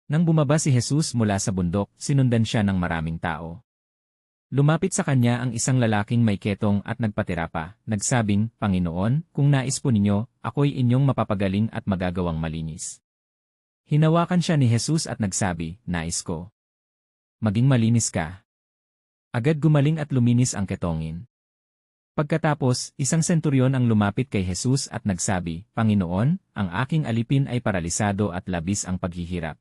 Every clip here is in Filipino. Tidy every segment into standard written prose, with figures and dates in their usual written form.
Nang bumaba si Jesus mula sa bundok, sinundan siya ng maraming tao. Lumapit sa kanya ang isang lalaking may ketong at nagpatira pa, nagsabing, Panginoon, kung nais po ninyo, ako'y inyong mapapagaling at magagawang malinis. Hinawakan siya ni Jesus at nagsabi, Nais ko. Maging malinis ka. Agad gumaling at luminis ang ketongin. Pagkatapos, isang senturyon ang lumapit kay Jesus at nagsabi, Panginoon, ang aking alipin ay paralisado at labis ang paghihirap.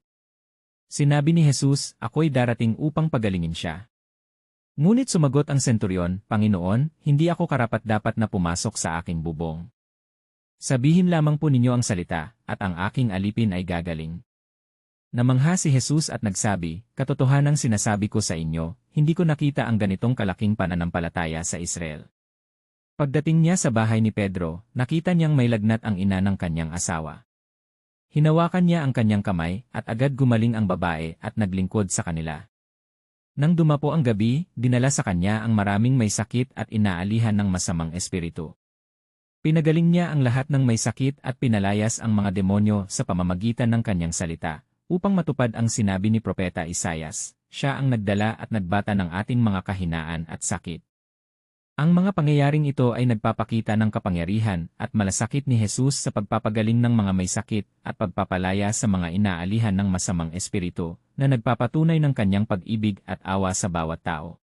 Sinabi ni Jesus, ako'y darating upang pagalingin siya. Ngunit sumagot ang senturyon, Panginoon, hindi ako karapat-dapat na pumasok sa aking bubong. Sabihin lamang po ninyo ang salita, at ang aking alipin ay gagaling. Namangha si Jesus at nagsabi, Katotohanang sinasabi ko sa inyo, hindi ko nakita ang ganitong kalaking pananampalataya sa Israel. Pagdating niya sa bahay ni Pedro, nakita niyang may lagnat ang ina ng kanyang asawa. Hinawakan niya ang kanyang kamay, at agad gumaling ang babae at naglingkod sa kanila. Nang dumapo ang gabi, dinala sa kanya ang maraming may sakit at inaalihan ng masamang espiritu. Pinagaling niya ang lahat ng may sakit at pinalayas ang mga demonyo sa pamamagitan ng kanyang salita, upang matupad ang sinabi ni Propeta Isaias, siya ang nagdala at nagbata ng ating mga kahinaan at sakit. Ang mga pangyayaring ito ay nagpapakita ng kapangyarihan at malasakit ni Jesus sa pagpapagaling ng mga may sakit at pagpapalaya sa mga inaalihan ng masamang espiritu, na nagpapatunay ng kanyang pag-ibig at awa sa bawat tao.